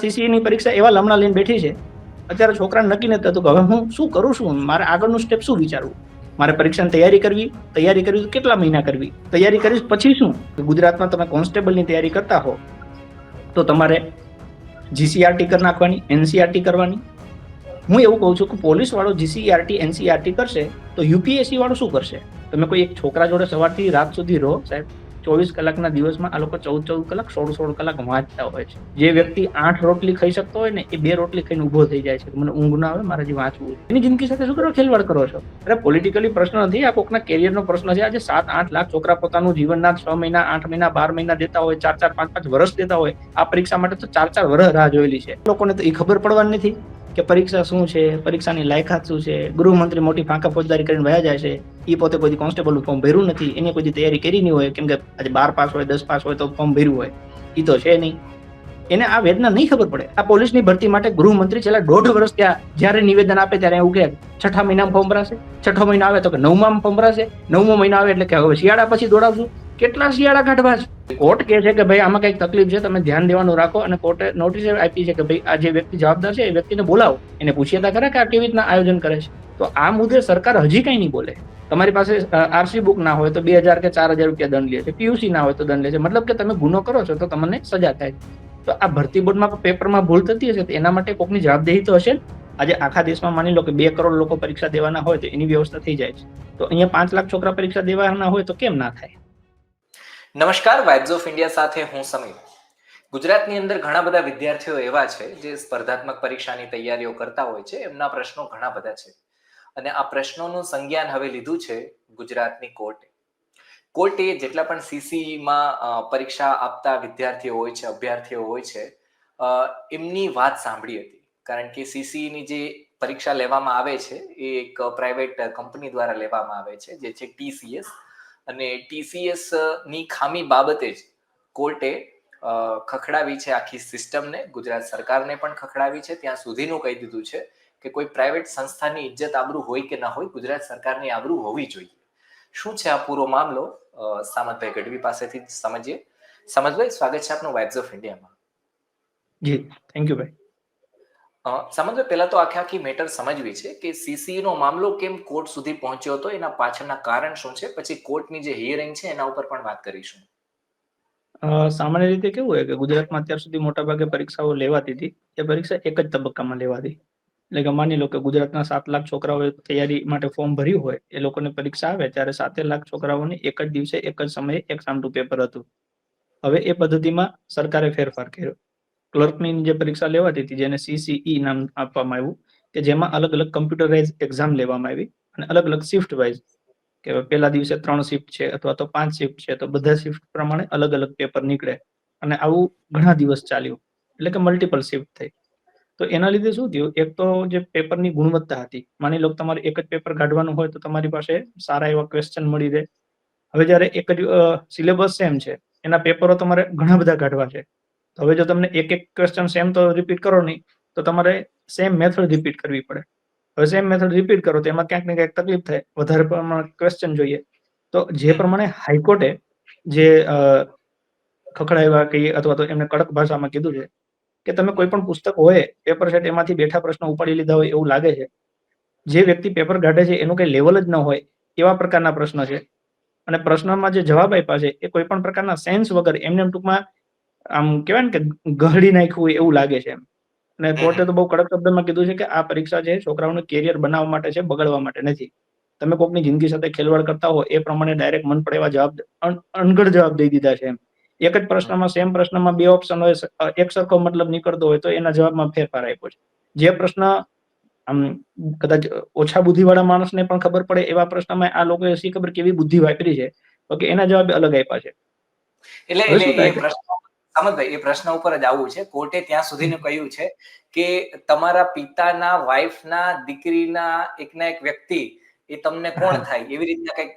CCE ની પરીક્ષા એવા લમણા લઈને બેઠી છે, અત્યારે છોકરાને નક્કી નથી થતું કે હવે હું શું કરું છું, મારે આગળનું સ્ટેપ શું વિચારવું. મારે પરીક્ષાની તૈયારી કરવી તો કેટલા મહિના કરવી, તૈયારી કરીશ પછી શું. ગુજરાતમાં તમે કોન્સ્ટેબલની તૈયારી કરતા હો તો તમારે GCRT કરી નાખવાની, NCRT કરવાની. હું એવું કહું છું કે પોલીસ વાળો GCRT NCRT કરશે તો UPSC વાળો શું કરશે. તમે કોઈ એક છોકરા જોડે સવારથી રાત સુધી રહો સાહેબ, 24 કલાકના દિવસમાં આ લોકો 14 કલાક 16 કલાક વાંચતા હોય છે. જે વ્યક્તિ 8 રોટલી ખાઈ શકતો હોય ને એ 2 રોટલી ખાઈને ઉભો થઈ જાય છે, મને ઊંઘ ના આવે, મારે જે વાંચવું. એની જિંદગી સાથે શું કરો ખેલવાડ કરો છો. અરે પોલિટિકલી પ્રશ્ન નથી, આ કોકના કેરિયરનો પ્રશ્ન છે. આજે 7-8 લાખ છોકરા પોતાનું જીવનના 6 મહિના 8 મહિના 12 મહિના દેતા હોય, 4-4 5-5 વર્ષ દેતા હોય આ પરીક્ષા માટે, તો 4-4 વર્ષ રાહ જોયેલી છે. લોકોને તો એ ખબર પડવાની નથી કે પરીક્ષા શું છે, પરીક્ષાની લાયકાત શું છે. ગૃહમંત્રી મોટી ફાંકા ફોજદારી કરીને વયા જાય છે, એ પોતે કોઈ કોન્સ્ટેબલ ફોર્મ ભર્યું નથી, એને કોઈ તૈયારી કરી નહીં હોય, કેમ કે આજે 12 પાસ હોય 10 પાસ હોય તો ફોર્મ ભર્યું હોય, એ તો છે નહીં. એને આ વેદના નહીં ખબર પડે. આ પોલીસની ભરતી માટે ગૃહમંત્રી છેલ્લા 1.5 વર્ષ ત્યાં જયારે નિવેદન આપે ત્યારે એવું કહે 6ઠા મહિનામાં ફોર્મ ભરાશે, 6ઠો મહિનો આવે તો કે 9માં ફોર્મ ભરાશે, 9મો મહિનો આવે એટલે કે હવે શિયાળા પછી દોડાવશું. કેટલા શિયાળા કાઢવા છે. કોર્ટ કહે છે કે ભાઈ આમાં કઈક તકલીફ છે, તમે ધ્યાન દેવાનું રાખો, અને કોર્ટે નોટિસ આપી છે કે ભાઈ આ જે વ્યક્તિ જવાબદાર છે એ વ્યક્તિને બોલાવો, એને પૂછીએ તા ખરા કે આ કેવી રીતના આયોજન કરે છે. તો આ મુદ્દે સરકાર હજી કઈ નહીં બોલે. તમારી પાસે RC બુક ના હોય તો 2000 કે 4000 રૂપિયા દંડ લે છે, PUC ના હોય તો દંડ લે છે. મતલબ કે તમે ગુનો કરો છો તો તમને સજા થાય. તો આ ભરતી બોર્ડમાં પેપરમાં ભૂલ થતી હશે તો એના માટે કોઈકની જવાબદેહી તો હશે. આજે આખા દેશમાં માની લો કે 2 કરોડ લોકો પરીક્ષા દેવાના હોય તો એની વ્યવસ્થા થઈ જાય છે, તો અહીંયા 5 લાખ છોકરા પરીક્ષા દેવાના હોય તો કેમ ના થાય. નમસ્કાર, વાઇબ્સ ઓફ ઇન્ડિયા સાથે હું સમીર. ગુજરાતની અંદર ઘણા બધા વિદ્યાર્થીઓ એવા છે જે સ્પર્ધાત્મક પરીક્ષાની તૈયારીઓ કરતા હોય છે. એમના પ્રશ્નો ઘણા બધા છે અને આ પ્રશ્નોનું સંજ્ઞાન હવે લીધું છે ગુજરાતની કોર્ટે. કોર્ટે જેટલા પણ CCEમાં પરીક્ષા આપતા વિદ્યાર્થીઓ હોય છે, અભ્યર્થીઓ હોય છે, એમની વાત સાંભળી હતી. કારણ કે CCEની જે પરીક્ષા લેવામાં આવે છે એ એક પ્રાઇવેટ કંપની દ્વારા લેવામાં આવે છે, જે છે TCS. અને TCS ની ખામી બાબતે જ કોર્ટે ખખડાવી છે આખી સિસ્ટમને, ગુજરાત સરકારને પણ ખખડાવી છે. ત્યાં સુધીનું કહી દીધું છે કે કોઈ પ્રાઇવેટ સંસ્થાની ઇજ્જત આબરૂ હોય કે ના હોય, ગુજરાત સરકારની આબરૂ હોવી જોઈએ. શું છે આ પૂરો મામલો, સામતભાઈ ગઢવી પાસેથી સમજીએ. સામતભાઈ, સ્વાગત છે આપનું વાઇબ્સ ઓફ ઇન્ડિયામાં. જી, થેન્ક યુ ભાઈ. સામતભાઈ, પહેલા તો આખી મેટર સમજવી છે કે CCE નો મામલો કેમ કોર્ટ સુધી પહોંચ્યો હતો, એના પાછળના કારણ શું છે, પછી કોર્ટની જે હિયરિંગ છે એના ઉપર પણ વાત કરીશું. સામાન્ય રીતે કેવું હોય કે ગુજરાતમાં અત્યાર સુધી મોટા ભાગે પરીક્ષાઓ લેવાતી હતી, એ પરીક્ષા એક જ તબક્કામાં લેવાતી. એટલે કે માની લો કે ગુજરાતના 7 લાખ છોકરાઓએ તૈયારી માટે ફોર્મ ભર્યું હોય, એ લોકોને પરીક્ષા આવે ત્યારે 7 લાખ છોકરાઓની એક જ દિવસે એક જ સમયે એક સામટું પેપર હતું. હવે એ પદ્ધતિમાં સરકારે ફેરફાર કર્યો. ક્લર્કની જે પરીક્ષા લેવાતી હતી જેને CCE નામ આપવામાં આવ્યું, કે જેમાં અલગ અલગ કમ્પ્યુટરાઇઝ એક્ઝામ લેવામાં આવી અને અલગ અલગ શિફ્ટ વાઇઝ, કે પહેલા દિવસે 3 શિફ્ટ છે અથવા તો 5 શિફ્ટ છે તો બધા શિફ્ટ પ્રમાણે અલગ અલગ પેપર નીકળે. અને આવું ઘણા દિવસ ચાલ્યું, એટલે કે મલ્ટિપલ શિફ્ટ થઈ. તો એના લીધે શું થયું, એક તો જે પેપરની ગુણવત્તા હતી, માની લો તમારે એક જ પેપર કાઢવાનું હોય તો તમારી પાસે સારા એવા ક્વેશ્ચન મળી રહે. હવે જ્યારે એક જ સિલેબસ સેમ છે, એના પેપરો તમારે ઘણા બધા કાઢવા છે. હવે જો તમને એક ક્વેશ્ચન સેમ તો રિપીટ કરો નહીં, તો તમારે સેમ મેથડ રિપીટ કરવી પડે. હવે સેમ મેથડ રિપીટ કરો તો એમાં ક્યાંક ને ક્યાંક તકલીફ થાય, વધારે પ્રમાણે ક્વેશ્ચન જોઈએ. તો જે પ્રમાણે હાઈકોર્ટે જે ખખડાવ્યા કહીએ અથવા તો એમને કડક ભાષામાં કીધું છે કે તમે કોઈ પણ પુસ્તક હોય પેપર સેટ એમાંથી બેઠા પ્રશ્નો ઉપાડી લીધા હોય એવું લાગે છે. જે વ્યક્તિ પેપર કાઢે છે એનું કઈ લેવલ જ ન હોય એવા પ્રકારના પ્રશ્ન છે. અને પ્રશ્નમાં જે જવાબ આપ્યા છે એ કોઈ પણ પ્રકારના સેન્સ વગર એમને ટૂંકમાં આમ કહેવાય ને કે ગહડી નાખ્યું હોય એવું લાગે છે એમ. અને કોર્ટે તો બહુ કડક શબ્દમાં કીધું છે કે આ પરીક્ષા છે છોકરાઓનું કેરિયર બનાવવા માટે છે, બગાડવા માટે નથી. તમે કોઈકની જિંદગી સાથે ખેલવાડ કરતા હો એ પ્રમાણે ડાયરેક્ટ મન પડે એવા જવાબ, અણઘડ જવાબ દઈ દીધા છે એમ. એક જ પ્રશ્નમાં સેમ પ્રશ્નમાં 2 ઓપ્શન હોય, એક સરખો મતલબ નીકળતો હોય તો એના જવાબમાં ફેરફાર આપ્યો છે. જે પ્રશ્ન આમ કદાચ ઓછા બુદ્ધિવાળા માણસને પણ ખબર પડે એવા પ્રશ્નમાં આ લોકોએ શી ખબર કેવી બુદ્ધિ વાપરી છે, તો કે એના જવાબ અલગ આપ્યા છે. એટલે એ પ્રશ્ન, સામતભાઈ, એ પ્રશ્ન ઉપર જ આવવું છે. કોર્ટે ત્યાં સુધીનું કહ્યું છે કે તમારા પિતાના, વાઇફના, દીકરીના એકના એક વ્યક્તિ એ તમને કોણ થાય, એવી રીતના કંઈક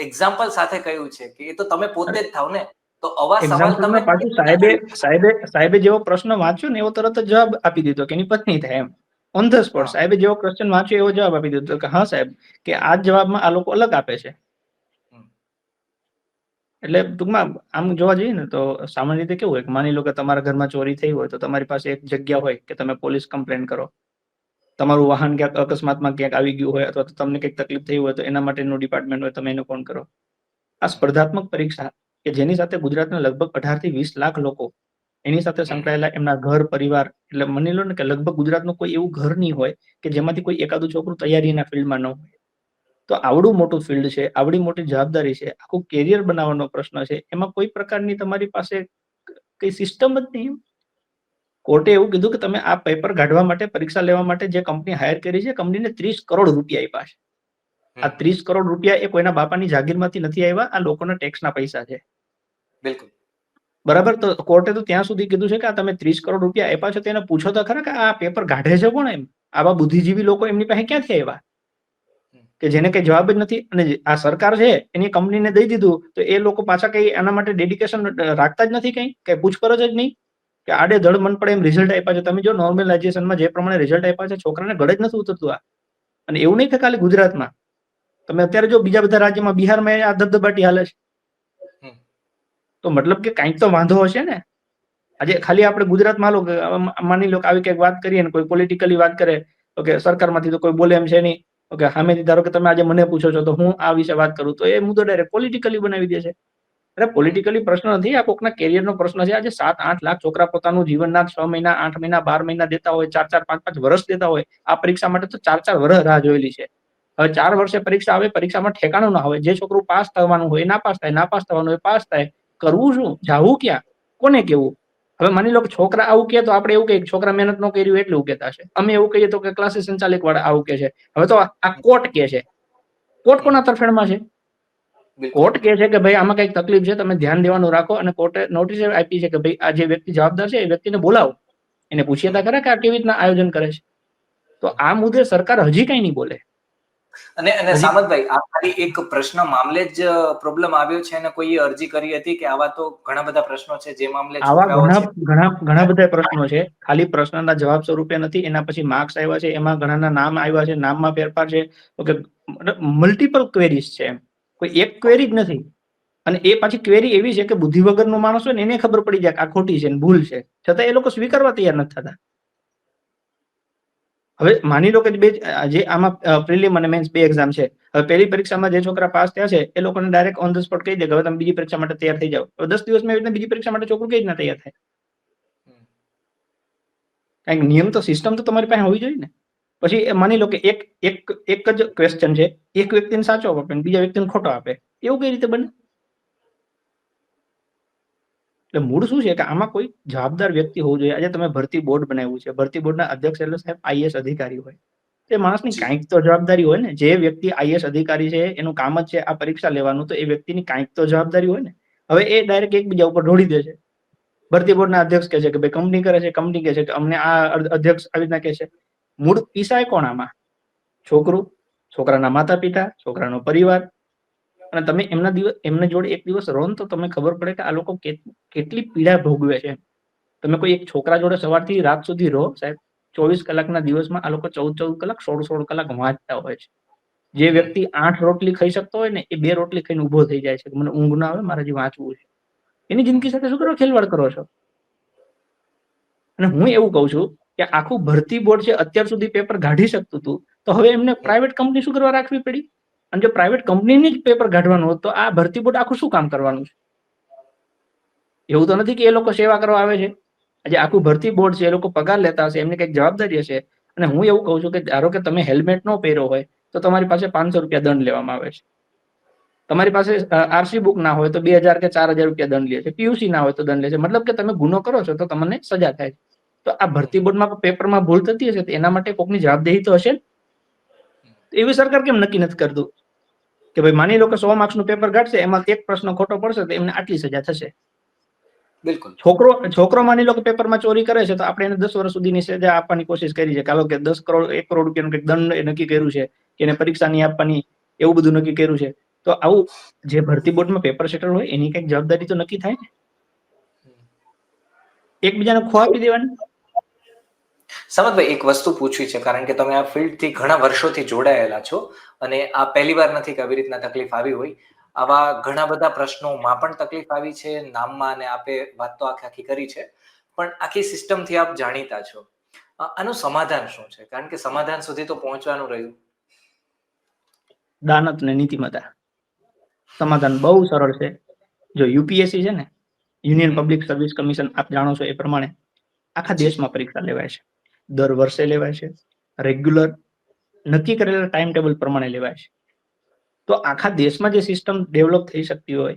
એક્ઝામ્પલ સાથે કહ્યું છે કે એ તો તમે પોતે જ થાવ ને. તો આવા સવાલ તમે પાછું સાહેબે જેવો પ્રશ્ન વાંચ્યો ને એવો તરત જ જવાબ આપી દીધો કે એની પત્ની થાય એમ. ઓન ધ સ્પોટ સાહેબે જેવો ક્વેશ્ચન વાંચ્યો એવો જવાબ આપી દીધો કે હા સાહેબ, કે આ જવાબમાં આ લોકો અલગ આપે છે. એટલે ટૂંકમાં આમ જોવા જઈએ ને તો સામાન્ય રીતે કેવું હોય કે માની લો કે તમારા ઘરમાં ચોરી થઈ હોય તો તમારી પાસે એક જગ્યા હોય કે તમે પોલીસ કમ્પ્લેન કરો. તમારું વાહન ક્યાંક અકસ્માતમાં ક્યાંક આવી ગયું હોય અથવા તો તમને કંઈક તકલીફ થઈ હોય તો એના માટેનું ડિપાર્ટમેન્ટ હોય, તમે એને ફોન કરો. આ સ્પર્ધાત્મક પરીક્ષા કે જેની સાથે ગુજરાતના લગભગ 18 થી 20 લાખ લોકો એની સાથે સંકળાયેલા એમના ઘર પરિવાર, એટલે માની લો ને કે લગભગ ગુજરાતનું કોઈ એવું ઘર નહીં હોય કે જેમાંથી કોઈ એકાદું છોકરું તૈયારીના ફિલ્ડમાં ન હોય. તો આવડું મોટું ફિલ્ડ છે, આવડી મોટી જવાબદારી છે, આખું કેરિયર બનાવવાનો પ્રશ્ન છે, એમાં કોઈ પ્રકારની તમારી પાસે કઈ સિસ્ટમ જ નહીં. કોર્ટે એવું કીધું કે તમે આ પેપર કાઢવા માટે, પરીક્ષા લેવા માટે જે કંપની હાયર કરી છે, કંપનીને 30 કરોડ રૂપિયા આપ્યા છે. આ 30 કરોડ રૂપિયા એ કોઈના બાપાની જાગીરમાંથી નથી આવ્યા, આ લોકોના ટેક્સના પૈસા છે. બિલકુલ. બરાબર. તો કોર્ટે તો ત્યાં સુધી કીધું છે કે આ તમે 30 કરોડ રૂપિયા આપ્યા છે, તેને પૂછો તો ખરા કે આ પેપર કાઢે છે કોણ? એમ આવા બુદ્ધિજીવી લોકો એમની પાસે ક્યાંથી આવ્યા કે જેને કઈ જવાબ જ નથી? અને આ સરકાર છે એની કંપનીને દઈ દીધું તો એ લોકો પાછા કઈ આના માટે ડેડિકેશન રાખતા જ નથી, કઈ પૂછપરછ જ નહીં કે આડે ધડ મન પડે એમ રિઝલ્ટ આપ્યા છે. તમે જો નોર્મલાઇઝેશનમાં જે પ્રમાણે રિઝલ્ટ આપ્યા છે, છોકરાને ગળે જ નથી ઉતરતું આ. અને એવું નહીં કે ખાલી ગુજરાતમાં, તમે અત્યારે જો બીજા બધા રાજ્યમાં, બિહારમાં આ ધબધબાટી હાલે છે. તો મતલબ કે કંઈક તો વાંધો હશે ને. આજે ખાલી આપણે ગુજરાતમાં માની લો કે આવી કંઈક વાત કરીએ ને કોઈ પોલિટિકલી વાત કરે, ઓકે, સરકારમાંથી તો કોઈ બોલે એમ છે નહીં. ઓકે, સામેથી ધારો કે તમે આજે મને પૂછો છો તો હું આ વિશે વાત કરું તો એ મુદ્દો ડાયરેક્ટ પોલિટિકલી બનાવી દે છે. અરે પોલિટિકલી પ્રશ્ન નથી, આ કોકના કેરિયરનો પ્રશ્ન છે. આજે 7-8 લાખ છોકરા પોતાનું જીવનના 6 મહિના, 8 મહિના, 12 મહિના દેતા હોય, 4-4, 5-5 વર્ષ દેતા હોય. આ પરીક્ષા માટે તો 4-4 વર્ષ રાહ જોયેલી છે. હવે 4 વર્ષે પરીક્ષા આવે, પરીક્ષામાં ઠેકાણું ના હોય. જે છોકરું પાસ થવાનું હોય ના પાસ થાય, ના પાસ થવાનું હોય પાસ થાય. કરવું શું? જાવું ક્યાં? કોને કેવું? હવે માની લો કે છોકરા આવું કહે તો આપણે એવું કહીએ કે છોકરા મહેનત ન કરી એટલું કહેતા છે. અમે એવું કહીએ તો કે ક્લાસીસ સંચાલક વાળા આવું કહે છે. હવે તો આ કોર્ટ કહે છે. કોર્ટ કોના તરફેણમાં છે? કોર્ટ કહે છે કે ભાઈ આમાં કઈક તકલીફ છે, તમે ધ્યાન દેવાનું રાખો. અને કોર્ટે નોટિસ આપી છે કે ભાઈ આ જે વ્યક્તિ જવાબદાર છે એ વ્યક્તિને બોલાવો, એને પૂછીએ તા ખરા કે આ કેવી રીતના આયોજન કરે છે. તો આ મુદ્દે સરકાર હજી કઈ નહીં બોલે. અને સામંતભાઈ, આ ખાલી એક પ્રશ્ન મામલે જ પ્રોબ્લેમ આવ્યો છે અને કોઈએ અરજી કરી હતી કે આવા તો ઘણા બધા પ્રશ્નો છે જે મામલે આવા છોકરાઓ છે? ઘણા બધા પ્રશ્નો છે. ખાલી પ્રશ્નના જવાબ સ્વરૂપે નથી, એના પછી માર્ક્સ આવ્યા છે, એમાં ઘણાના નામ આવ્યા છે, નામમાં ફેરફાર છે. ઓકે, મલ્ટિપલ ક્વેરીઝ છે. કોઈ એક ક્વેરી જ નથી. અને એ પાછી ક્વેરી એવી છે કે બુદ્ધિ વગરનો માણસ હોય ને એને ખબર પડી જાય કે આ ખોટી છે ને ભૂલ છે, છતાં એ લોકો સ્વીકારવા તૈયાર નથી થતા. હવે માની લો કે જે આમાં પ્રિલિમ અને મેન્સ 2 એક્ઝામ છે. હવે પહેલી પરીક્ષામાં જે છોકરા પાસ થયા છે એ લોકોને ડાયરેક્ટ ઓન ધ સ્પોટ કહી દે કે હવે તમે બીજી પરીક્ષા માટે તૈયાર થઈ જાઓ. હવે 10 દિવસમાં એવી રીતે બીજી પરીક્ષા માટે છોકરું કઈ રીતના તૈયાર થાય? કંઈક નિયમ તો, સિસ્ટમ તો તમારી પાસે હોવી જોઈએ ને. પછી માની લો કે એક જ ક્વેશ્ચન છે, એક વ્યક્તિને સાચો આપે અને બીજા વ્યક્તિને ખોટો આપે, એવું કઈ રીતે બને? એટલે મૂળ શું છે કે આમાં કોઈ જવાબદાર વ્યક્તિ હોવું જોઈએ. આજે તમે ભરતી બોર્ડ બનાવ્યું છે, ભરતી બોર્ડના અધ્યક્ષ એટલે સાહેબ આઈએએસ અધિકારી હોય. એ માણસની કાંઈક તો જવાબદારી હોય ને. જે વ્યક્તિ આઈએએસ અધિકારી છે એનું કામ જ છે આ પરીક્ષા લેવાનું, તો એ વ્યક્તિની કાંઈક તો જવાબદારી હોય ને. હવે એ ડાયરેક્ટ એકબીજા ઉપર ઢોળી દે છે. ભરતી બોર્ડના અધ્યક્ષ કહે છે કે ભાઈ કંપની કરે છે, કંપની કહે છે કે અમને આ અધ્યક્ષ આવી રીતના કહે છે. મૂળ પીસાય કોણ આમાં? છોકરું, છોકરાના માતા પિતા, છોકરાનો પરિવાર. અને તમે એમના જોડે એક દિવસ રહો ને તો તમને ખબર પડે કે આ લોકો કેટલી પીડા ભોગવે છે. તમે કોઈ એક છોકરા જોડે સવારથી રાત સુધી રહો સાહેબ, 24 કલાકના દિવસમાં આ લોકો 14 કલાક, 16 કલાક વાંચતા હોય છે. જે વ્યક્તિ 8 રોટલી ખાઈ શકતો હોય ને એ 2 રોટલી ખાઈને ઉભો થઈ જાય છે. મને ઊંઘ ના આવે, મારે હજી વાંચવું છે. એની જિંદગી સાથે શું કરો ખેલવાડ કરો છો? અને હું એવું કઉ છું કે આખું ભરતી બોર્ડ છે અત્યાર સુધી પેપર કાઢી શકતું હતું, તો હવે એમને પ્રાઇવેટ કંપની શું કરવા રાખવી પડી? અને જો પ્રાઇવેટ કંપનીની જ પેપર કાઢવાનું હોત તો આ ભરતી બોર્ડ આખું શું કામ કરવાનું છે? એવું તો નથી કે એ લોકો સેવા કરવા આવે છે. આજે આખું ભરતી બોર્ડ છે, એ લોકો પગાર લેતા હશે, એમની કંઈક જવાબદારી હશે. અને હું એવું કહું છું કે ધારો કે તમે હેલ્મેટ ન પહેર્યો હોય તો તમારી પાસે 500 રૂપિયા દંડ લેવામાં આવે છે. તમારી પાસે આરસી બુક ના હોય તો 2000 કે 4000 રૂપિયા દંડ લે છે. પીયુસી ના હોય તો દંડ લે છે. મતલબ કે તમે ગુનો કરો છો તો તમને સજા થાય છે. તો આ ભરતી બોર્ડમાં પેપરમાં ભૂલ થતી હશે તો એના માટે કોઈકની જવાબદેહી તો હશે. એવી સરકાર કેમ નક્કી નથી કરતું કે ભાઈ માની લો કે 100 માર્ક્સનું પેપર કાઢશે, એમાં એક પ્રશ્ન ખોટો પડશે તો એમને આટલી સજા થશે. બિલકુલ. છોકરો માની લો કે પેપરમાં ચોરી કરે છે તો આપણે એને 10 વર્ષ સુધીની સજા આપવાની કોશિશ કરી છે. કાલો કે 10 કરોડ 1 કરોડ રૂપિયાનું કંઈક દંડ નક્કી કર્યું છે કે એને પરીક્ષા નહીં આપવાની, એવું બધું નક્કી કર્યું છે. તો આવું જે ભરતી બોર્ડમાં પેપર સેટર હોય એની કંઈક જવાબદારી તો નક્કી થાય ને. એકબીજાને ખો આપી દેવાની. સમતભાઈ, એક વસ્તુ પૂછવી છે, કારણ કે તમે આ ફિલ્ડથી ઘણા વર્ષોથી જોડાયેલા છો અને આ પહેલી વાર નથી કે આવી રીતના તકલીફ આવી હોય. આવા ઘણા બધા પ્રશ્નોમાં પણ તકલીફ આવી છે, નામમાં, અને આપે વાત તો આખી કરી છે, પણ આખી સિસ્ટમથી આપ જાણીતા છો. આનું સમાધાન શું છે? કારણ કે સમાધાન સુધી તો પહોંચવાનું રહ્યું. દાનત ને નીતિમત્તા. સમાધાન બહુ સરળ છે. જો યુપીએસસી છે ને, યુનિયન પબ્લિક સર્વિસ કમિશન, આપ જાણો છો એ પ્રમાણે આખા દેશમાં પરીક્ષા લેવાય છે. દર વર્ષે લેવાય છે. રેગ્યુલર નક્કી કરેલા ટાઈમ ટેબલ પ્રમાણે લેવાય છે. તો આખા દેશમાં જે સિસ્ટમ ડેવલપ થઈ શકતી હોય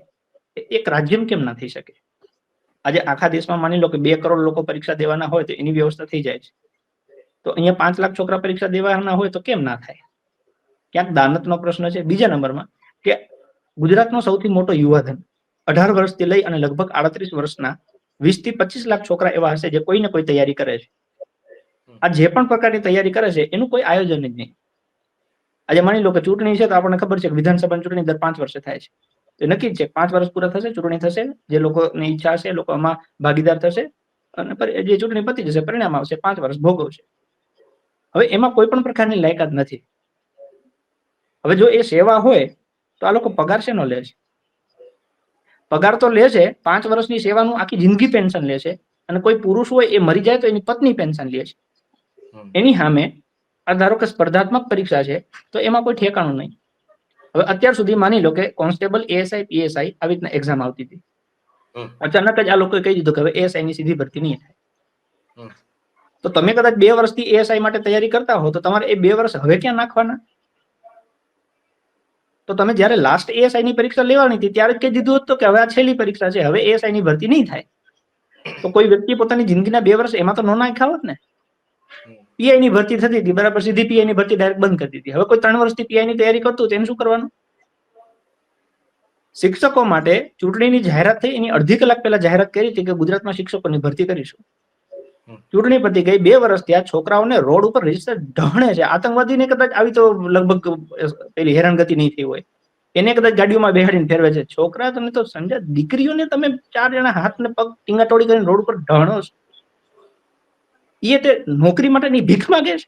એક રાજ્યમાં કેમ ના થઈ શકે? આજે આખા દેશમાં માની લો કે 2 કરોડ લોકો પરીક્ષા દેવાના હોય તો એની વ્યવસ્થા થઈ જાય છે. તો અહીંયા 5 લાખ છોકરા પરીક્ષા દેવાના હોય તો કેમ ના થાય? ક્યાંક દાનતનો પ્રશ્ન છે. બીજા નંબરમાં કે ગુજરાતનો સૌથી મોટો યુવાધન 18 વર્ષથી લઈ અને લગભગ 38 વર્ષના 20 થી 25 લાખ છોકરા એવા હશે જે કોઈ ને કોઈ તૈયારી કરે છે. આ જે પણ પ્રકારની તૈયારી કરે છે એનું કોઈ આયોજન જ નહીં. આજે માની લો કે ચૂંટણી છે તો આપણને ખબર છે કે વિધાનસભાની ચૂંટણી દર 5 વર્ષે થાય છે. તો નક્કી જ છે 5 વર્ષ પૂરા થશે, ચૂંટણી થશે, જે લોકોની ઈચ્છા હશે એ લોકો આમાં ભાગીદાર થશે અને જે ચૂંટણી પતી જશે, પરિણામ આવશે, 5 વર્ષ ભોગવશે. હવે એમાં કોઈ પણ પ્રકારની લાયકાત નથી. હવે જો એ સેવા હોય તો આ લોકો પગાર શેનો લે છે? પગાર તો લે છે 5 વર્ષની સેવાનું આખી જિંદગી પેન્શન લે છે, અને કોઈ પુરુષ હોય એ મરી જાય તો એની પત્ની પેન્શન લે છે. એની સામે આ ધારો કે સ્પર્ધાત્મક પરીક્ષા છે તો એમાં કોઈ ઠેકાણું નહીં. હવે અત્યાર સુધી માની લો કે કોન્સ્ટેબલ, એએસઆઈ, પીએસઆઈ આવી રીતના એક્ઝામ આવતી હતી. અચાનક જ આ લોકોએ કહી દીધું કે હવે એએસઆઈ ની સીધી ભરતી નહીં થાય. તો તમે કદાચ 2 વર્ષથી એએસઆઈ માટે તૈયારી કરતા હો તો તમારે એ 2 વર્ષ હવે ક્યાં નાખવાના? તો તમે જ્યારે લાસ્ટ એએસઆઈ ની પરીક્ષા લેવાની હતી ત્યારે જ કહી દીધું હતું કે હવે આ છેલ્લી પરીક્ષા છે, હવે એએસઆઈ ની ભરતી નહીં થાય. તો કોઈ વ્યક્તિ પોતાની જિંદગીના 2 વર્ષ એમાં તો ન નાખ્યા હોત ને. પીઆઈ ની ભરતી થતી હતી બરાબર, સીધી પીઆઈ ની ભરતી ડાયરેક્ટ બંધ કરી દીધી. હવે કોઈ 3 વર્ષથી પીઆઈ ની તૈયારી કરતું તેને શું કરવાનું? શિક્ષકો માટે ચૂંટણીની જાહેરાત થઈ એની અડધી કલાક પહેલા જાહેરાત કરી હતી કે ગુજરાતમાં શિક્ષકોની ભરતી કરીશું. ચૂંટણી પતી ગઈ, 2 વર્ષ ત્યાં છોકરાઓને રોડ ઉપર રજીસ્ટર ઢહણે છે. આતંકવાદીને કદાચ આવી તો લગભગ પેલી હેરાનગતિ નહીં થઈ હોય. એને કદાચ ગાડીઓમાં બેહાડીને ફેરવે છે. છોકરા તમે તો સમજ્યા, દીકરીઓને તમે 4 જણા હાથ ને પગ ટીંગાટોળી કરીને રોડ ઉપર ઢહણો છો. એ તે નોકરી માટેની ભીખ માંગે છે.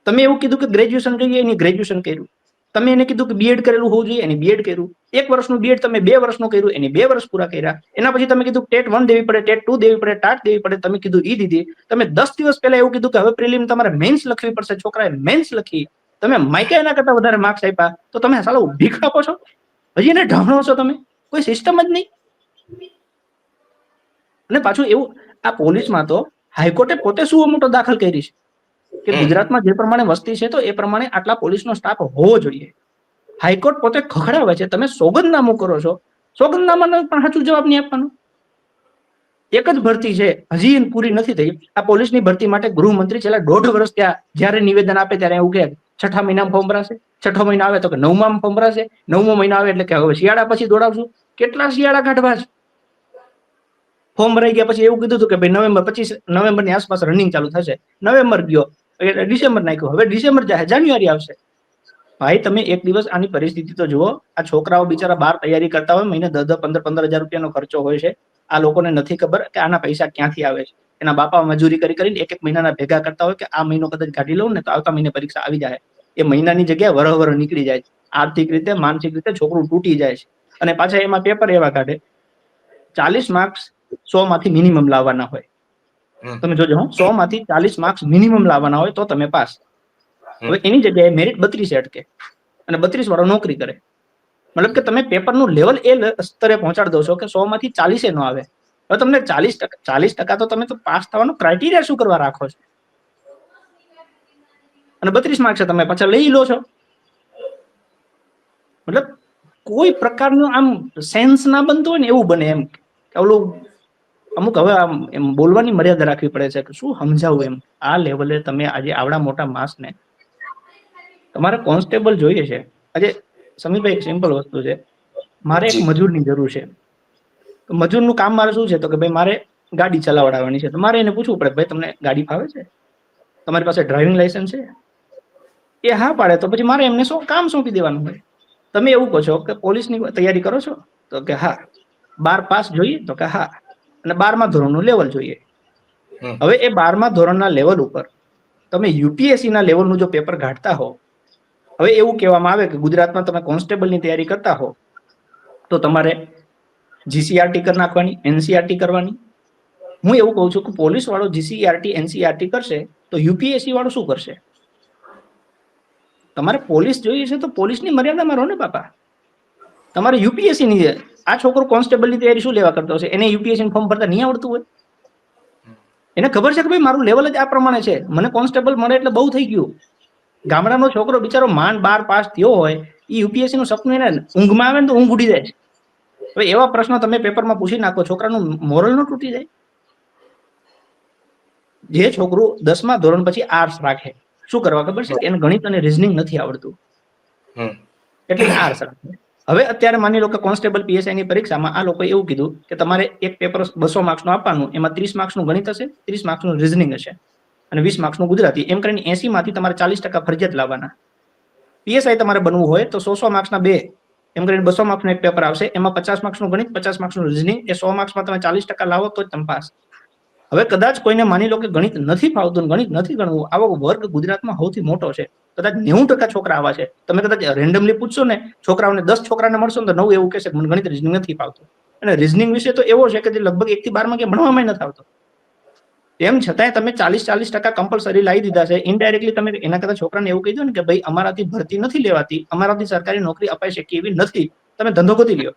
તમે એવું કીધું કે ગ્રેજ્યુએશન જોઈએ, એની ગ્રેજ્યુએશન કર્યું. તમે એને કીધું કે બીએડ કરેલું હોવું જોઈએ, એની બીએડ કર્યું. 1 વર્ષનું બીએડ તમે 2 વર્ષનું કર્યું, એની 2 વર્ષ પૂરા કર્યા. એના પછી તમે કીધું ટેટ 1 દેવી પડે, ટેટ 2 દેવી પડે, ટાટ દેવી પડે, તમે કીધું ઈ દીધી. તમે 10 દિવસ પહેલા એવું કીધું કે હવે પ્રિલિમ તમારે મેન્સ લખવી પડશે. છોકરાએ મેન્સ લખી. તમે માઇકે એના કરતા વધારે માર્ક્સ આપ્યા તો તમે સાલો ભીખ આપો છો? હજી એને ઢાણો છો તમે? કોઈ સિસ્ટમ જ નહીં. અને પાછું એવું, આ પોલીસમાં તો હાઈકોર્ટે પોતે સુઓ મોટો દાખલ કરી છે કે ગુજરાતમાં જે પ્રમાણે વસ્તી છે તો એ પ્રમાણે આટલા પોલીસનો સ્ટાફ હોવો જોઈએ. હાઈકોર્ટ પોતે ખખડાવે છે. તમે સોગંદનામું કરો છો, સોગંદનામાનો પણ સાચું જવાબ નહીં આપવાનો. એક જ ભરતી છે, હજી પૂરી નથી થઈ. આ પોલીસની ભરતી માટે ગૃહમંત્રી છેલ્લા 1.5 વર્ષ ત્યાં જયારે નિવેદન આપે ત્યારે એવું કહે 6ઠા મહિનામાં ફોર્મ ભરાશે, 6ઠો મહિનો આવે તો કે 9માં ફોર્મ ભરાશે, 9મો મહિનો આવે એટલે કે હવે શિયાળા પછી દોડાવશું. કેટલા શિયાળા કાઢવા છે? ફોર્મ ભરાઈ ગયા પછી એવું કીધું હતું કે ભાઈ નવેમ્બરની આસપાસ રનિંગ ચાલુ થશે. નવેમ્બર ગયો, ડિસેમ્બર નાખ્યું, હવે ડિસેમ્બર જાય, જાન્યુઆરી આવશે. ભાઈ તમે એક દિવસ આની પરિસ્થિતિ તો જુઓ. આ છોકરાઓ બિચારા બહાર તૈયારી કરતા હોય, મહિને 10-10, 15-15 હજાર રૂપિયાનો ખર્ચો હોય છે. આ લોકોને નથી ખબર કે આના પૈસા ક્યાંથી આવે છે. એના બાપા મજૂરી કરીને એક મહિનાના ભેગા કરતા હોય કે આ મહિનો કદાચ કાઢી લઉં ને તો આવતા મહિને પરીક્ષા આવી જાય. એ મહિનાની જગ્યાએ વરહ નીકળી જાય છે. આર્થિક રીતે, માનસિક રીતે છોકરું તૂટી જાય છે. અને પાછા એમાં પેપર એવા કાઢે 40 માર્ક્સ 100 માંથી મિનિમમ લાવવાના હોય. તમે જોજો, 100 માંથી 40 માર્ક્સ મિનિમમ લાવવાના હોય તો તમે પાસ. હવે એની જગ્યાએ મેરિટ 32 અટકે અને 32 વાળો નોકરી કરે. મતલબ કે તમે પેપરનું લેવલ એ સ્તરે પહોંચાડી દો છો કે 100 માંથી 40 નો આવે. હવે તમને 40% તો તમે તો પાસ થવાનો ક્રાઇટેરિયા શું કરવા રાખો છો? અને 32 માર્ક્સ તમે પાછા લઈ લો છો. મતલબ કોઈ પ્રકારનું આમ સેન્સ ના બનતું હોય ને એવું બને. એમ ઓલું અમુક હવે આમ એમ બોલવાની મર્યાદા રાખવી પડે છે કે શું સમજાવું એમ. આ લેવલે તમે આજે આવડા મોટા માસને તમારે કોન્સ્ટેબલ જોઈએ છે. આજે સમીરભાઈ એક સિમ્પલ વસ્તુ છે, મારે એક મજૂરની જરૂર છે. મજૂરનું કામ મારે શું છે તો કે ભાઈ મારે ગાડી ચલાવડાવવાની છે. તો મારે એને પૂછવું પડે ભાઈ તમને ગાડી ફાવે છે? તમારી પાસે ડ્રાઇવિંગ લાયસન્સ છે? એ હા પાડે તો પછી મારે એમને કામ સોંપી દેવાનું હોય. તમે એવું કહો છો કે પોલીસની તૈયારી કરો છો? તો કે હા. 12 પાસ જોઈએ? તો કે હા. અને 12મા ધોરણનું લેવલ જોઈએ. હવે એ 12મા ધોરણના લેવલ ઉપર તમે યુપીએસસી ના લેવલનું જો પેપર ઘાટતા હો, હવે એવું કહેવામાં આવે કે ગુજરાતમાં તમે કોન્સ્ટેબલની તૈયારી કરતા હો તો તમારે જીસીઆરટી કરી નાખવાની, એનસીઆરટી કરવાની. હું એવું કહું છું કે પોલીસ વાળો જીસીઆરટી એનસીઆરટી કરશે તો યુપીએસસી વાળો શું કરશે? તમારે પોલીસ જોઈએ છે તો પોલીસની મર્યાદામાં રહો ને બાપા. તમારે યુપીએસસી ની આ છોકરો કોન્સ્ટેબલની તૈયારી શું લેવા કરતો હશે? એને યુપીએસસી ફોર્મ ભરતા નહીં આવડતું હોય? એને ખબર છે કે ભાઈ મારું લેવલ જ આ પ્રમાણે છે, મને કોન્સ્ટેબલ મળે એટલે બહુ થઈ ગયું. ગામડાનો છોકરો બિચારો માંડ 12 પાસ થયો હોય, એ યુપીએસસી નું સપનું એને ઊંઘમાં આવે ને તો ઊંઘ ઉડી જાય છે. હવે એવા પ્રશ્નો તમે પેપરમાં પૂછી નાખો, છોકરાનું મોરલ ન તૂટી જાય? જે છોકરું 10મા ધોરણ પછી આર્ટ્સ રાખે, શું કરવા ખબર છે? એને ગણિત અને રીઝનિંગ નથી આવડતું એટલે આર્ટ્સ રાખે. હવે અત્યારે માની લો કે કોન્સ્ટેબલ પીએસઆઈ ની પરીક્ષામાં આ લોકોએ એવું કીધું કે તમારે એક પેપર 200 માર્ક્સનું આપવાનું, એમાં 30 માર્ક્સનું ગણિત હશે, 30 માર્ક્સનું રીઝનિંગ હશે અને 20 માર્ક્સનું ગુજરાતી. એમ કરીને 80 માંથી તમારે 40% ફરજિયાત લાવવાના. પીએસઆઈ તમારે બનવું હોય તો 100 માર્ક્સના 2, એમ કરીને 200 માર્ક્સનું એક પેપર આવશે, એમાં 50 માર્ક્સનું ગણિત, 50 માર્ક્સનું રીઝનિંગ. એ 100 માર્ક્સમાં તમે 40% લાવો તો જ તમે પાસ. હવે કદાચ કોઈને માની લો કે ગણિત નથી ફાવતું, ગણિત નથી ગણવું, આવો વર્ગ ગુજરાતમાં સૌથી મોટો છે. કદાચ 90% છોકરા આવા છે. તમે કદાચ રેન્ડમલી પૂછશો ને છોકરાઓને, 10 છોકરાને મળશો ને તો 9 એવું કહેશે કે મને ગણિત રીઝનિંગ નથી ફાવતું. અને રીઝનિંગ વિશે તો એવો છે કે જે લગભગ 1 થી 12 માં કે ભણવામાં નથી આવતો. તેમ છતાંય તમે 40% કમ્પલસરી લાવી દીધા છે. ઇનડાયરેક્ટલી તમે એના કરતા છોકરાને એવું કહી દો ને કે ભાઈ અમારાથી ભરતી નથી લેવાતી, અમારાથી સરકારી નોકરી અપાઈ શકે એવી નથી, તમે ધંધો ગોતી લ્યો.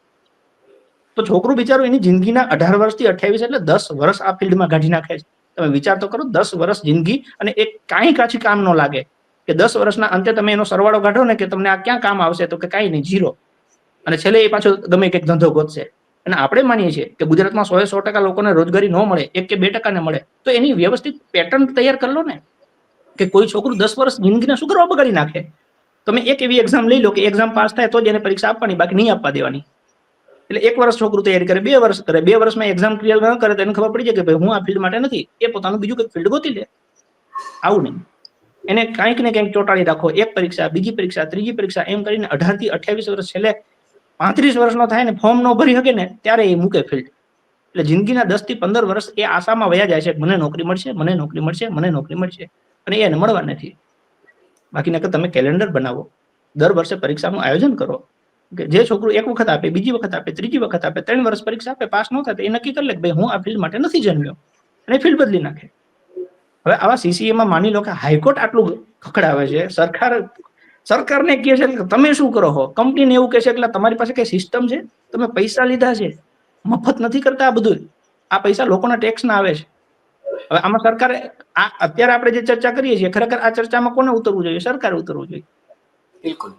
તો છોકરું બિચારું એની જિંદગીના 18 વર્ષથી 28 એટલે 10 વર્ષ આ ફિલ્ડમાં કાઢી નાખે છે. તમે વિચાર તો કરો, 10 વર્ષ જિંદગી, અને એક કાંઈ કાચી કામ ન લાગે કે 10 વર્ષના અંતે તમે એનો સરવાળો કાઢો ને કે તમને આ ક્યાં કામ આવશે, તો કે કાંઈ નહીં, 0. અને છેલ્લે એ પાછો ગમે કંઈક ધંધો ગોતશે. અને આપણે માનીએ છીએ કે ગુજરાતમાં 100% લોકોને રોજગારી ન મળે, 1 કે 2% ને મળે, તો એની વ્યવસ્થિત પેટર્ન તૈયાર કરી લો ને. કે કોઈ છોકરું 10 વર્ષ જિંદગીના શું કરવા બગાડી નાખે? તમે એક એવી એક્ઝામ લઈ લો કે એક્ઝામ પાસ થાય તો જ એને પરીક્ષા આપવાની, બાકી નહીં આપવા દેવાની. એટલે 1 વર્ષ છોકરું તૈયારી કરે, 2 વર્ષ કરે, 2 વર્ષમાં એક્ઝામ ક્લિયર ન કરે તો એને ખબર પડી જાય કે ભાઈ હું આ ફિલ્ડ માટે નથી, એ પોતાનું બીજું કંઈક ફિલ્ડ ગોતી લે. આવું નહીં. એને કંઈક ને કંઈક ચોંટાડી રાખો, એક પરીક્ષા, બીજી પરીક્ષા, ત્રીજી પરીક્ષા, એમ કરીને 18 થી 28 વર્ષ, છેલ્લે 35 વર્ષનો થાય ને, ફોર્મ ન ભરી શકે ને ત્યારે એ મૂકે ફિલ્ડ. એટલે જિંદગીના 10 થી 15 વર્ષ એ આશામાં વયા જાય છે કે મને નોકરી મળશે, મને નોકરી મળશે, મને નોકરી મળશે, અને એને મળવા નથી. બાકી નકર તમે કેલેન્ડર બનાવો, દર વર્ષે પરીક્ષાનું આયોજન કરો કે જે છોકરું 1 વખત આપે, બીજી વખત આપે, ત્રીજી વખત આપે, 3 વર્ષ પરીક્ષા આપે, પાસ ન થાય તો એ નક્કી કરી લે કે ભાઈ હું આ ફિલ્ડ માટે નથી જન્મ્યો, અને ફિલ્ડ બદલી નાખે. હવે આવા સીસીએમાં માની લો કે હાઈકોર્ટ આટલું ખખડાવે છે, સરકારને કહે છે કે તમે શું કરો છો, કંપનીને એવું કહે છે એટલે તમારી પાસે કઈ સિસ્ટમ છે? તમે પૈસા લીધા છે, મફત નથી કરતા. આ બધું આ પૈસા લોકોના ટેક્સના આવે છે. હવે આમાં સરકારે, આ અત્યારે આપણે જે ચર્ચા કરીએ છીએ, ખરેખર આ ચર્ચામાં કોને ઉતરવું જોઈએ? સરકારે ઉતરવું જોઈએ. બિલકુલ.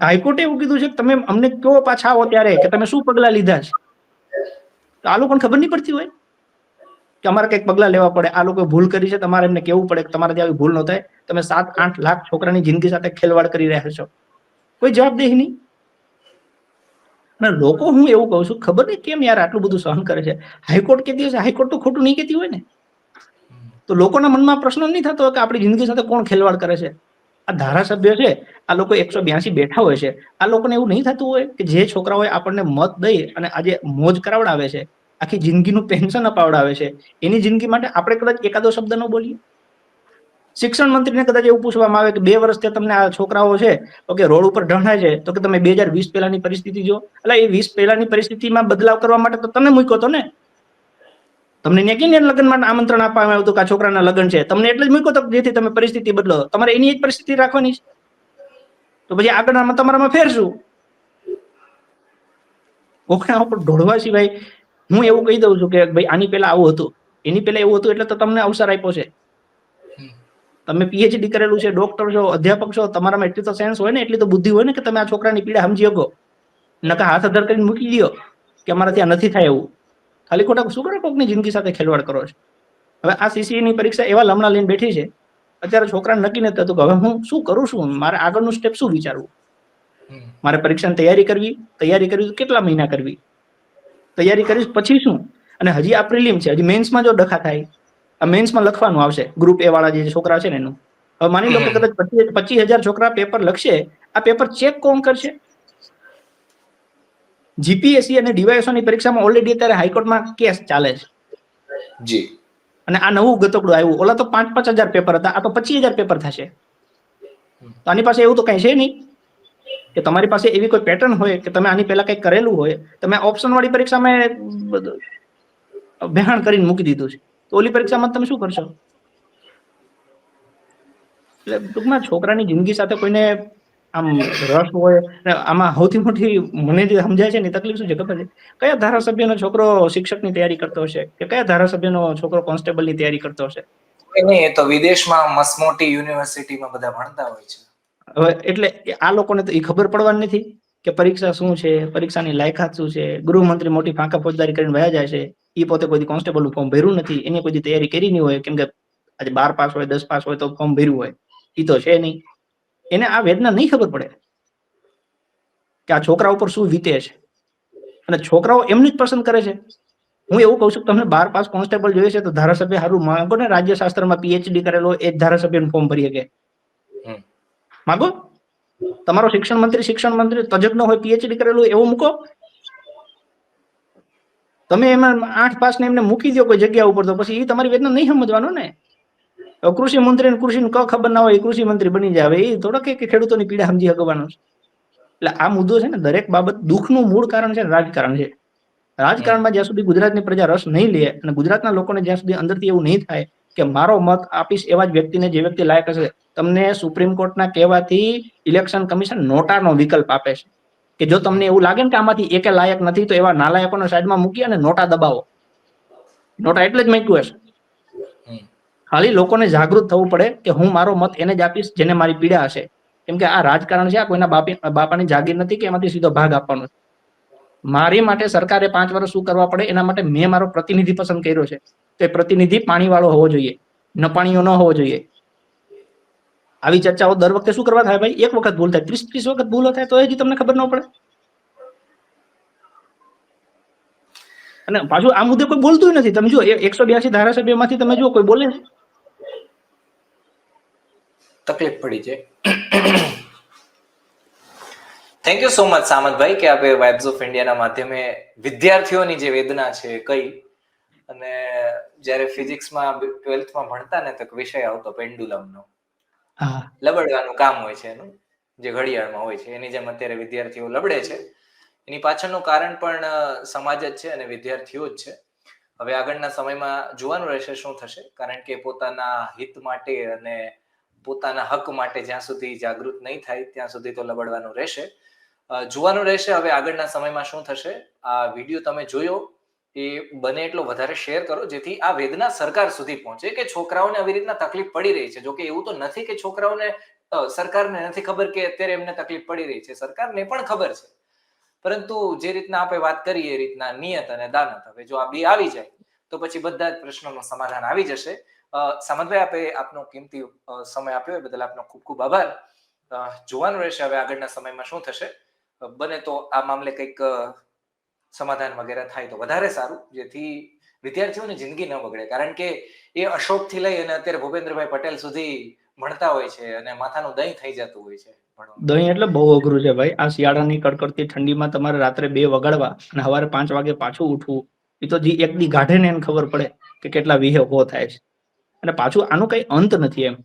હાઈકોર્ટે એવું કીધું છે કે તમે અમને કહો પાછા આવો ત્યારે કે તમે શું પગલા લીધા છે. તો આ લોકોને ખબર નહીં પડતી હોય કે અમારે કંઈક પગલા લેવા પડે, આ લોકો ભૂલ કરી છે, તમારે એમને કેવું પડે કે તમારાથી આવી ભૂલ ન થાય. તમે 7-8 લાખ છોકરાની જિંદગી સાથે ખેલવાડ કરી રહ્યા છો, કોઈ જવાબદેહી નહીં. અને લોકો, હું એવું કહું છું, ખબર નહીં કેમ યાર આટલું બધું સહન કરે છે. હાઈકોર્ટ કહેતી હશે, હાઈકોર્ટ તો ખોટું નહીં કહેતી હોય ને. તો લોકોના મનમાં પ્રશ્ન નહીં થતો કે આપણી જિંદગી સાથે કોણ ખેલવાડ કરે છે. આ ધારાસભ્ય છે, આ લોકો 182 બેઠા હોય છે, આ લોકોને એવું નહીં થતું હોય કે જે છોકરાઓએ આપણને મત દઈ અને આજે મોજ કરાવડાવે છે, આખી જિંદગીનું પેન્શન અપાવડાવે છે, એની જિંદગી માટે આપણે કદાચ એકાદો શબ્દ ન બોલીએ? શિક્ષણ મંત્રીને કદાચ એવું પૂછવામાં આવે કે 2 વર્ષથી તમને આ છોકરાઓ છે ઓકે રોડ ઉપર ઢંઢાય છે, તો કે તમે 2020 પહેલાની પરિસ્થિતિ જો. એટલે એ 20 પહેલાની પરિસ્થિતિમાં બદલાવ કરવા માટે તો તમે મૂક્યો હતો ને. તમને ત્યાં કેમ લગ્ન માટે આમંત્રણ આપવામાં આવ્યું હતું કે આ છોકરાના લગ્ન છે, તમને એટલે જ મૂક્યો હતો જેથી તમે પરિસ્થિતિ બદલો. તમારે એની જ પરિસ્થિતિ રાખવાની છે. તો પછી આગળના તમારામાં ફેરશું. કોકના ઉપર ઢોળવા સિવાય હું એવું કહી દઉં છું કે ભાઈ આની પહેલા આવું હતું, એની પહેલા એવું હતું, એટલે તો તમને અવસર આપ્યો છે. તમે પીએચડી કરેલું છે, ડોક્ટર છો, અધ્યાપક છો, તમારામાં એટલી તો સેન્સ હોય ને, એટલી તો બુદ્ધિ હોય ને કે તમે આ છોકરાની પીડા સમજી શકો. નકા હાથ અધર કરીને મૂકી દો કે અમારા ત્યાં નથી થાય એવું. ખાલી ખોટા શું કરો, કોકની જિંદગી સાથે ખેલવાડ કરો છો. હવે આ સીસીએની પરીક્ષા એવા લમણા લઈને બેઠી છે, અત્યારે છોકરાને નક્કી નથી થતું કે હવે હું શું કરું છું, મારે આગળનું સ્ટેપ શું વિચારવું. મારે પરીક્ષાની તૈયારી કરવી તો કેટલા મહિના કરવી, તૈયારી કરીશ પછી શું? અને હજી આ પ્રિલિમ છે, હજી મેન્સમાં જો ડખા થાય, આ મેન્સમાં લખવાનું આવશે ગ્રુપ એ વાળા જે છોકરા છે ને એનું. હવે માની લો કે કદાચ 25,000 છોકરા પેપર લખશે, આ પેપર ચેક કોણ કરશે? જીપીએસસી અને ડીવાયએસઓની પરીક્ષામાં ઓલરેડી અત્યારે હાઈકોર્ટમાં કેસ ચાલે છે. જી. અને આ નવું ગતકડું આવ્યું. ઓલા તો 5-5 હજાર પેપર હતા, આ તો 25,000 પેપર થશે. તો આની પાસે એવું તો કઈ છે નહીં કે તમારી પાસે એવી કોઈ પેટર્ન હોય કે તમે આની પહેલા કંઈક કરેલું હોય, તમે ઓપ્શન વાળી પરીક્ષામાં બેહાણ કરીને મૂકી દીધું છે, તો ઓલી પરીક્ષામાં તમે શું કરશો? એટલે ટૂંકમાં છોકરાની જિંદગી સાથે કોઈને આમ રસ હોય, આમાં સૌથી મોટી મને જે સમજાય છે ને તકલીફ શું છે ખબર છે? કયા ધારાસભ્યનો છોકરો શિક્ષકની તૈયારી કરતો હશે, કે કયા ધારાસભ્યનો છોકરો કોન્સ્ટેબલની તૈયારી કરતો હશે? નહીં, એ તો વિદેશમાં મસમોટી યુનિવર્સિટીમાં બધા ભણતા હોય છે. હવે એટલે આ લોકોને તો એ ખબર પડવાની નથી કે પરીક્ષા શું છે, પરીક્ષાની લાયકાત શું છે. ગૃહમંત્રી મોટી ફાંકા ફોજદારી કરીને વયા જાય છે, એ પોતે કોઈ કોન્સ્ટેબલનું ફોર્મ ભર્યું નથી, એની કોઈ તૈયારી કરી નહીં હોય, કેમ કે આજે 12 પાસ હોય, 10 પાસ હોય તો ફોર્મ ભર્યું હોય, એ તો છે નહીં. એને આ વેદના નહીં ખબર પડે કે આ છોકરા ઉપર શું વીતે છે, અને છોકરાઓ એમની જ પસંદ કરે છે. હું એવું કહું છું કે તમને 12 પાસ કોન્સ્ટેબલ જોઈએ છે તો ધારાસભ્ય સારું માંગો ને, રાજ્યશાસ્ત્રમાં PhD કરેલો એ જ ધારાસભ્યનું ફોર્મ ભરી શકે. માંગો. તમારો શિક્ષણ મંત્રી તજજ્ઞ હોય, PhD કરેલું એવું મૂકો. તમે એમાં 8 પાસ ને એમને મૂકી દો કોઈ જગ્યા ઉપર, તો પછી એ તમારી વેદના નહીં સમજવાનો ને. કૃષિ મંત્રી ને કૃષિ ક ખબર ના હોય, કૃષિ મંત્રી બની જાય, એ થોડા કે ખેડૂતોની પીડા સમજી શકવાનો છે. એટલે આ મુદ્દો છે ને, દરેક બાબત દુઃખનું મૂળ કારણ છે રાજકારણ છે. રાજકારણમાં જ્યાં સુધી ગુજરાતની પ્રજા રસ નહીં લે, અને ગુજરાતના લોકોને જ્યાં સુધી અંદરથી એવું નહીં થાય કે મારો મત આપીશ એવા જ વ્યક્તિને જે વ્યક્તિ લાયક હશે. તમને સુપ્રીમ કોર્ટના કહેવાથી ઇલેક્શન કમિશન નોટાનો વિકલ્પ આપે છે કે જો તમને એવું લાગે ને કે આમાંથી એકે લાયક નથી, તો એવા નાલાયકોને સાઈડમાં મૂકી અને નોટા દબાવો. નોટા એટલે જ મૂક્યું હશે. ખાલી લોકોને જાગૃત થવું પડે કે હું મારો મત એને જ આપીશ જેને મારી પીડા હશે. કેમ કે આ રાજકારણ છે, આ કોઈના બાપાની જાગીર નથી કે એમાંથી સીધો ભાગ આપવાનો. મારી માટે સરકારે 5 વર્ષ શું કરવા પડે એના માટે મેં મારો પ્રતિનિધિ પસંદ કર્યો છે. તો એ પ્રતિનિધિ પાણીવાળો હોવો જોઈએ, નપાણીઓ ન હોવો જોઈએ. આવી ચર્ચાઓ દર વખતે શું કરવા થાય ભાઈ? એક વખત ભૂલ થાય, 30 વખત ભૂલો થાય તો હજી તમને ખબર ન પડે. અને પાછું આ મુદ્દે કોઈ બોલતું નથી. તમે જો 182 ધારાસભ્યમાંથી તમે જો કોઈ બોલે છે? તકલીફ પડી જાય. Thank you so much Samantbhai કે આપે વાઇબ્સ ઓફ ઇન્ડિયાના માધ્યમે વિદ્યાર્થીઓની જે વેદના છે કઈ, અને જ્યારે ફિઝિક્સમાં 12થમાં ભણતા ને તો વિષય આવતો પેન્ડુલમનો, લબડવાનું કામ હોય છે એનું, જે ઘડિયાળમાં હોય છે. એની જેમ અત્યારે વિદ્યાર્થીઓ લબડે છે. એની પાછળનું કારણ પણ સમાજ જ છે અને વિદ્યાર્થીઓ જ છે. હવે આગળના સમયમાં જોવાનું રહેશે શું થશે, કારણ કે પોતાના હિત માટે અને પોતાના હક માટે જ્યાં સુધી જાગૃત નહીં થાય ત્યાં સુધી તો લબડવાનું રહેશે. જોવાનું રહેશે હવે આગળના સમયમાં શું થશે. આ વિડીયો તમે જોયો એ બને એટલો વધારે શેર કરો, જેથી આ વેદના સરકાર સુધી પહોંચે કે છોકરાઓને આવી રીતના તકલીફ પડી રહી છે. જોકે એવું તો નથી કે છોકરાઓને, સરકારને નથી ખબર કે અત્યારે એમને તકલીફ પડી રહી છે, સરકારને પણ ખબર છે. પરંતુ જે રીતના આપણે વાત કરીએ એ રીતના નિયત અને દાનત, હવે જો આ બે આવી જાય તો પછી બધા જ પ્રશ્નોનું સમાધાન આવી જશે. સામંતભાઈ, આપે આપનો કિંમતી સમય આપ્યો એ બદલ આપનો ખૂબ ખૂબ આભાર. જોવાનું રહેશે હવે આગળના સમયમાં શું થશે. બને તો આ મામલે કંઈક સમાધાન વગેરે થાય તો વધારે સારું, જેથી વિદ્યાર્થીઓની જિંદગી ન બગડે. કારણ કે એ અશોકથી લઈ અને અત્યારે ભૂપેન્દ્રભાઈ પટેલ સુધી ભણતા હોય છે અને માથાનું દહીં થઈ જતું હોય છે. દહીં એટલે બહુ અઘરું છે ભાઈ. આ શિયાળાની કડકડતી ઠંડીમાં તમારે રાત્રે 2 વગાડવા અને સવારે 5 વાગે પાછું ઉઠવું, એ તો જે એક દી ગાઢે ને એને ખબર પડે કે કેટલા વિહે હો થાય છે. અને પાછું આનું કઈ અંત નથી. એમ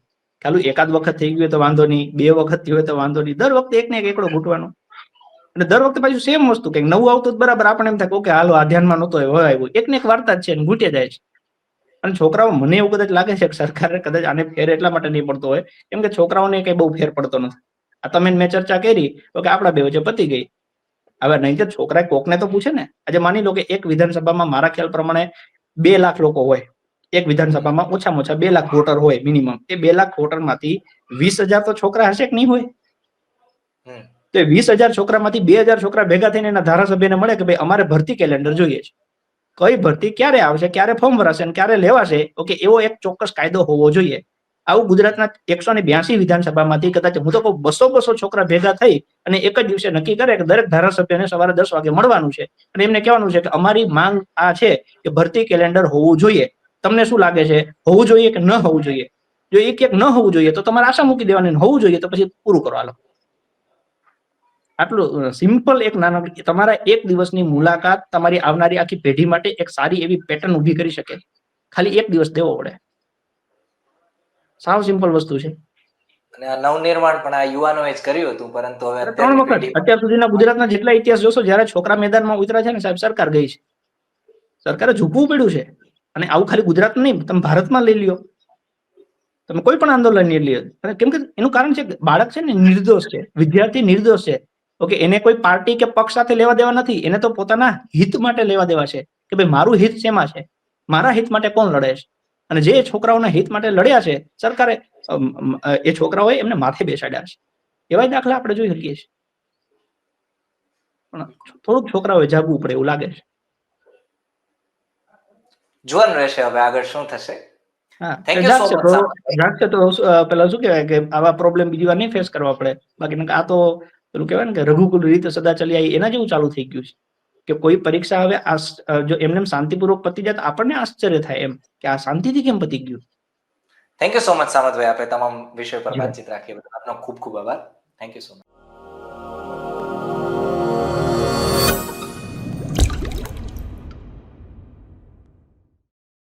ચાલુ એકાદ વખત થઈ ગયું તો વાંધો નહીં, 2 વખત થયું હોય તો વાંધો નહીં, દર વખતે એક ને એક એકડો ઘૂંટવાનો. અને દર વખતે પાછું સેમ વસ્તુ, કે નવું આવતું બરાબર આપણે એમ થાય ઓકે હાલો આ ધ્યાનમાં નહોતો આવ્યું, એક ને એક વાર્તા જ છે, ઘૂંટે જાય છે. અને છોકરાઓ, મને એવું કદાચ લાગે છે કે સરકારે કદાચ આને ફેર એટલા માટે નહીં પડતો હોય કેમ કે છોકરાઓને કઈ બહુ ફેર પડતો નથી. આ તમે મેં ચર્ચા કરી કે આપણા બે વચ્ચે પતી ગઈ. હવે નહીં તો છોકરા કોકને તો પૂછે ને. આજે માની લો કે એક વિધાનસભામાં મારા ખ્યાલ પ્રમાણે 2 લાખ લોકો હોય. એક વિધાનસભામાં ઓછામાં ઓછા 2 લાખ વોટર હોય મિનિમમ. એ 2 લાખ વોટરમાંથી 20,000 તો છોકરા હશે કે નહીં હોય? તો 20,000 છોકરામાંથી 2,000 છોકરા ભેગા થઈને એના ધારાસભ્યને મળે કે ભાઈ અમારે ભરતી કેલેન્ડર જોઈએ છે. કઈ ભરતી ક્યારે આવશે, ક્યારે ફોર્મ ભરાશે, ક્યારે લેવાશે, ઓકે, એવો એક ચોક્કસ કાયદો હોવો જોઈએ. આવું ગુજરાતના 182 વિધાનસભામાંથી કદાચ હું તો કહું 200 છોકરા ભેગા થઈ અને એક જ દિવસે નક્કી કરે કે દરેક ધારાસભ્યને સવારે 10 વાગે મળવાનું છે અને એમને કહેવાનું છે કે અમારી માંગ આ છે કે ભરતી કેલેન્ડર હોવું જોઈએ. તમને શું લાગે છે, હોવું જોઈએ કે ન હોવું જોઈએ? જો એક ન હોવું જોઈએ તો તમારે આશા મૂકી દેવાની, હોવું જોઈએ તો પછી પૂરું કરો. હાલો, આટલું સિમ્પલ એક નાનો, તમારા એક દિવસની મુલાકાત તમારી આવનારી આખી પેઢી માટે એક સારી એવી પેટર્ન ઊભી કરી શકે. ખાલી એક દિવસ દેવો પડે. સાવ સિમ્પલ વસ્તુ છે. અને આ નવનિર્માણ પણ આ યુવાનોએ જ કર્યું હતું, પરંતુ હવે 3 અત્યારની વખત પેઢી અત્યાર સુધીના ગુજરાતના જેટલા ઇતિહાસ જોશો, જ્યારે છોકરા મેદાનમાં ઉતર્યા છે ને સાહેબ, સરકાર ગઈ છે. સરકારે ઝૂકવું પડ્યું છે. અને આવું ખાલી ગુજરાત નહીં, તમે ભારતમાં લઈ લ્યો, તમે કોઈ પણ આંદોલન લઈ લ્યો. અને કેમ કે એનું કારણ છે કે બાળક છે ને નિર્દોષ છે, વિદ્યાર્થી નિર્દોષ છે. ઓકે, એને કોઈ પાર્ટી કે પક્ષ સાથે લેવા દેવા નથી, એને તો પોતાના હિત માટે લેવા દેવા છે કે ભાઈ મારું હિત શેમાં છે, મારા હિત માટે કોણ લડે છે. અને જે છોકરાઓના હિત માટે લડ્યા છે, સરકારે એ છોકરાઓએ એમને માથે બેસાડ્યા છે. એવા દાખલા આપણે જોઈ શકીએ છીએ. પણ થોડુંક છોકરાઓએ જાગવું પડે એવું લાગે છે. જોવાનું રહેશે હવે આગળ શું થશે. હા, થેન્ક યુ સો મચ. જાગશે તો પેલા શું કહેવાય કે આવા પ્રોબ્લેમ બીજી વાર નહીં ફેસ કરવા પડે. બાકી આ તો પેલું કહેવાય ને કે રઘુકુલ રીત સદા ચલી આવી, એના જેવું ચાલુ થઈ ગયું છે કે કોઈ પરીક્ષા હવે જો એમને શાંતિપૂર્વક પતી જાય તો આપણને આશ્ચર્ય થાય એમ કે આ શાંતિથી કેમ પતી ગયું. Thank you so much Samatbhai, આપણે તમામ વિષય પર જી ભાઈ. વાતચીત રાખી. આપનો ખૂબ ખૂબ આભાર. Thank you so much.